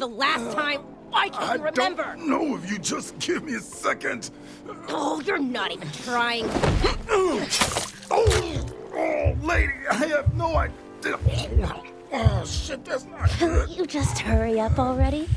the last time. Why can't you remember? I don't know if you just give me a second. Oh, you're not even trying. Oh, lady, I have no idea. Oh, shit, that's not good. You just hurry up already.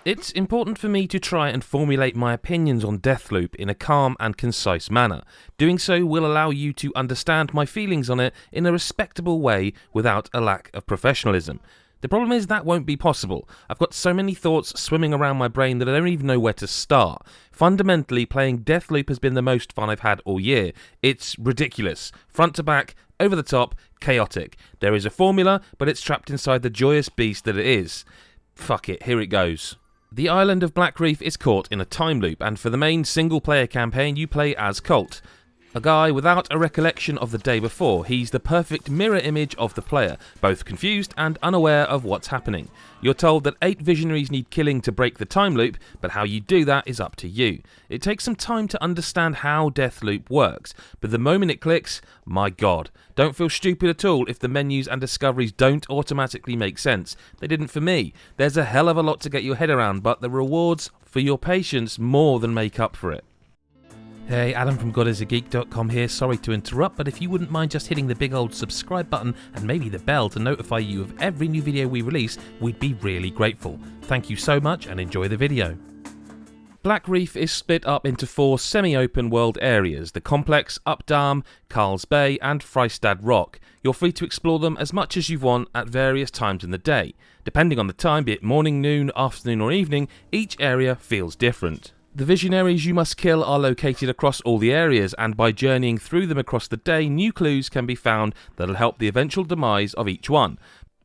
It's important for me to try and formulate my opinions on Deathloop in a calm and concise manner. Doing so will allow you to understand my feelings on it in a respectable way without a lack of professionalism. The problem is that won't be possible. I've got so many thoughts swimming around my brain that I don't even know where to start. Fundamentally, playing Deathloop has been the most fun I've had all year. It's ridiculous. Front to back, over the top, chaotic. There is a formula, but it's trapped inside the joyous beast that it is. Fuck it, here it goes. The island of Blackreef is caught in a time loop, and for the main single-player campaign you play as Colt. A guy without a recollection of the day before. He's the perfect mirror image of the player, both confused and unaware of what's happening. You're told that 8 Visionaries need killing to break the time loop, but how you do that is up to you. It takes some time to understand how Deathloop works, but the moment it clicks, my god. Don't feel stupid at all if the menus and discoveries don't automatically make sense. They didn't for me. There's a hell of a lot to get your head around, but the rewards for your patience more than make up for it. Hey, Adam from GodIsAGeek.com here. Sorry to interrupt, but if you wouldn't mind just hitting the big old subscribe button and maybe the bell to notify you of every new video we release, we'd be really grateful. Thank you so much and enjoy the video. Blackreef is split up into 4 semi-open world areas: the Complex, Updam, Carl's Bay and Freistad Rock. You're free to explore them as much as you want at various times in the day. Depending on the time, be it morning, noon, afternoon or evening, each area feels different. The Visionaries you must kill are located across all the areas, and by journeying through them across the day, new clues can be found that'll help the eventual demise of each one.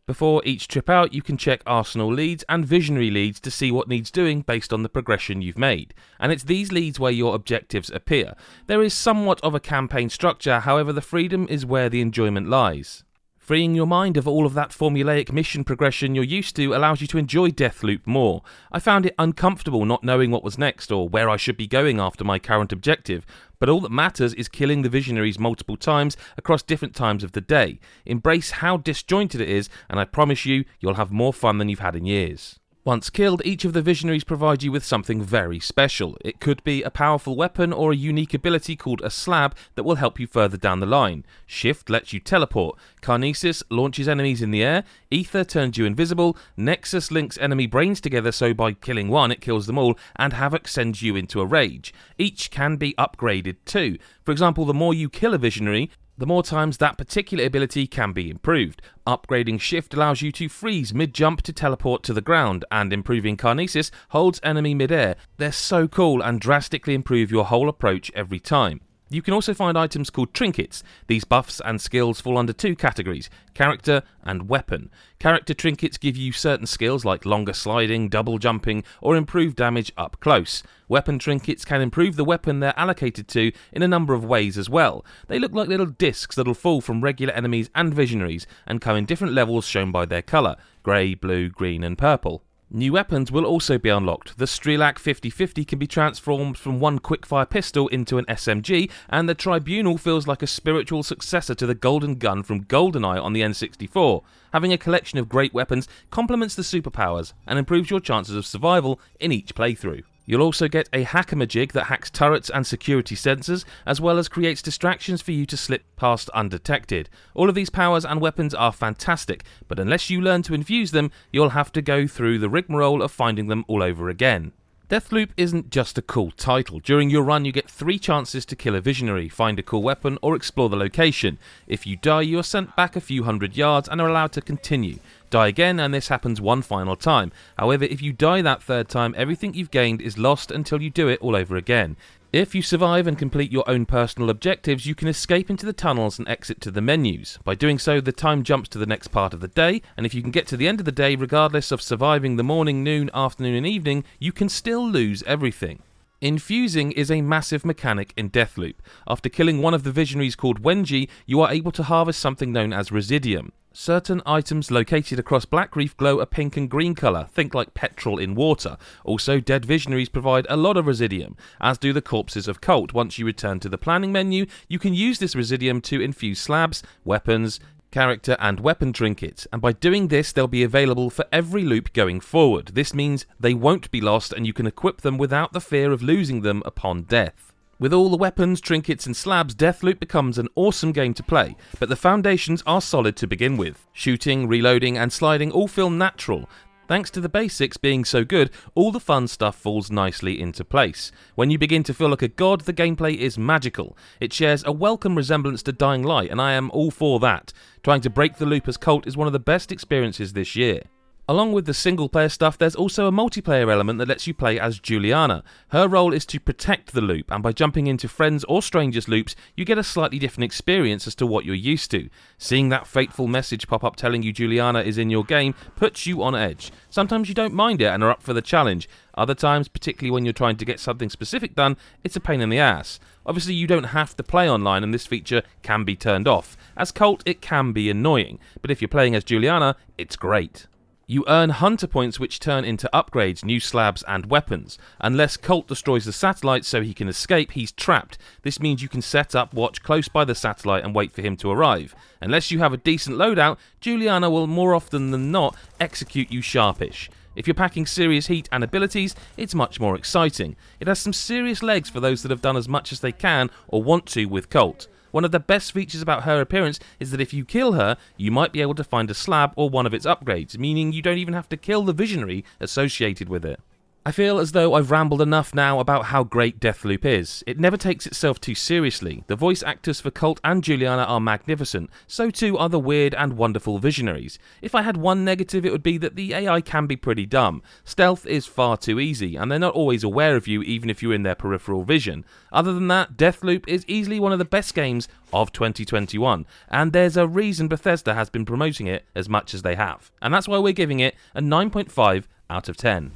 Before each trip out, you can check Arsenal leads and Visionary leads to see what needs doing based on the progression you've made. And it's these leads where your objectives appear. There is somewhat of a campaign structure, however the freedom is where the enjoyment lies. Freeing your mind of all of that formulaic mission progression you're used to allows you to enjoy Deathloop more. I found it uncomfortable not knowing what was next or where I should be going after my current objective, but all that matters is killing the Visionaries multiple times across different times of the day. Embrace how disjointed it is, and I promise you, you'll have more fun than you've had in years. Once killed, each of the Visionaries provide you with something very special. It could be a powerful weapon or a unique ability called a slab that will help you further down the line. Shift lets you teleport. Kinesis launches enemies in the air. Ether turns you invisible. Nexus links enemy brains together so by killing one it kills them all. And Havoc sends you into a rage. Each can be upgraded too. For example, the more you kill a Visionary, the more times that particular ability can be improved. Upgrading Shift allows you to freeze mid-jump to teleport to the ground, and improving Kinesis holds enemy mid-air. They're so cool and drastically improve your whole approach every time. You can also find items called Trinkets. These buffs and skills fall under 2 categories, character and weapon. Character Trinkets give you certain skills like longer sliding, double jumping, or improved damage up close. Weapon Trinkets can improve the weapon they're allocated to in a number of ways as well. They look like little discs that'll fall from regular enemies and Visionaries, and come in different levels shown by their colour, grey, blue, green and purple. New weapons will also be unlocked. The Strelak 50/50 can be transformed from one quickfire pistol into an SMG, and the Tribunal feels like a spiritual successor to the Golden Gun from GoldenEye on the N64. Having a collection of great weapons complements the superpowers and improves your chances of survival in each playthrough. You'll also get a hackamajig that hacks turrets and security sensors, as well as creates distractions for you to slip past undetected. All of these powers and weapons are fantastic, but unless you learn to infuse them, you'll have to go through the rigmarole of finding them all over again. Deathloop isn't just a cool title. During your run you get 3 chances to kill a Visionary, find a cool weapon or explore the location. If you die you are sent back a few hundred yards and are allowed to continue. Die again and this happens one final time. However, if you die that 3rd time, everything you've gained is lost until you do it all over again. If you survive and complete your own personal objectives, you can escape into the tunnels and exit to the menus. By doing so, the time jumps to the next part of the day, and if you can get to the end of the day, regardless of surviving the morning, noon, afternoon and evening, you can still lose everything. Infusing is a massive mechanic in Deathloop. After killing one of the Visionaries called Wenji, you are able to harvest something known as Residium. Certain items located across Blackreef glow a pink and green colour, think like petrol in water. Also, dead Visionaries provide a lot of Residium, as do the corpses of Colt. Once you return to the planning menu, you can use this Residium to infuse slabs, weapons, character and weapon trinkets, and by doing this they'll be available for every loop going forward. This means they won't be lost and you can equip them without the fear of losing them upon death. With all the weapons, trinkets and slabs, Deathloop becomes an awesome game to play, but the foundations are solid to begin with. Shooting, reloading and sliding all feel natural. Thanks to the basics being so good, all the fun stuff falls nicely into place. When you begin to feel like a god, the gameplay is magical. It shares a welcome resemblance to Dying Light, and I am all for that. Trying to break the loop as Colt is one of the best experiences this year. Along with the single player stuff, there's also a multiplayer element that lets you play as Julianna. Her role is to protect the loop, and by jumping into friends or strangers' loops, you get a slightly different experience as to what you're used to. Seeing that fateful message pop up telling you Julianna is in your game puts you on edge. Sometimes you don't mind it and are up for the challenge. Other times, particularly when you're trying to get something specific done, it's a pain in the ass. Obviously you don't have to play online and this feature can be turned off. As Colt, it can be annoying, but if you're playing as Julianna, it's great. You earn hunter points which turn into upgrades, new slabs and weapons. Unless Colt destroys the satellite so he can escape, he's trapped. This means you can set up watch close by the satellite and wait for him to arrive. Unless you have a decent loadout, Julianna will more often than not execute you sharpish. If you're packing serious heat and abilities, it's much more exciting. It has some serious legs for those that have done as much as they can or want to with Colt. One of the best features about her appearance is that if you kill her, you might be able to find a slab or one of its upgrades, meaning you don't even have to kill the Visionary associated with it. I feel as though I've rambled enough now about how great Deathloop is. It never takes itself too seriously. The voice actors for Colt and Julianna are magnificent, so too are the weird and wonderful Visionaries. If I had one negative, it would be that the AI can be pretty dumb. Stealth is far too easy, and they're not always aware of you even if you're in their peripheral vision. Other than that, Deathloop is easily one of the best games of 2021, and there's a reason Bethesda has been promoting it as much as they have. And that's why we're giving it a 9.5 out of 10.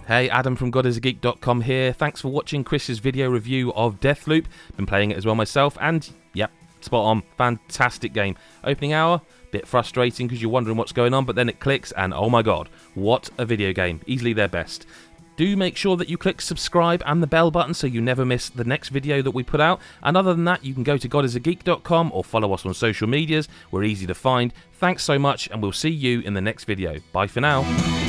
Hey, Adam from GodIsAGeek.com here. Thanks for watching Chris's video review of Deathloop. Been playing it as well myself, and yep, spot on. Fantastic game. Opening hour, bit frustrating because you're wondering what's going on, but then it clicks, and oh my god, what a video game. Easily their best. Do make sure that you click subscribe and the bell button so you never miss the next video that we put out. And other than that, you can go to GodIsAGeek.com or follow us on social medias. We're easy to find. Thanks so much, and we'll see you in the next video. Bye for now.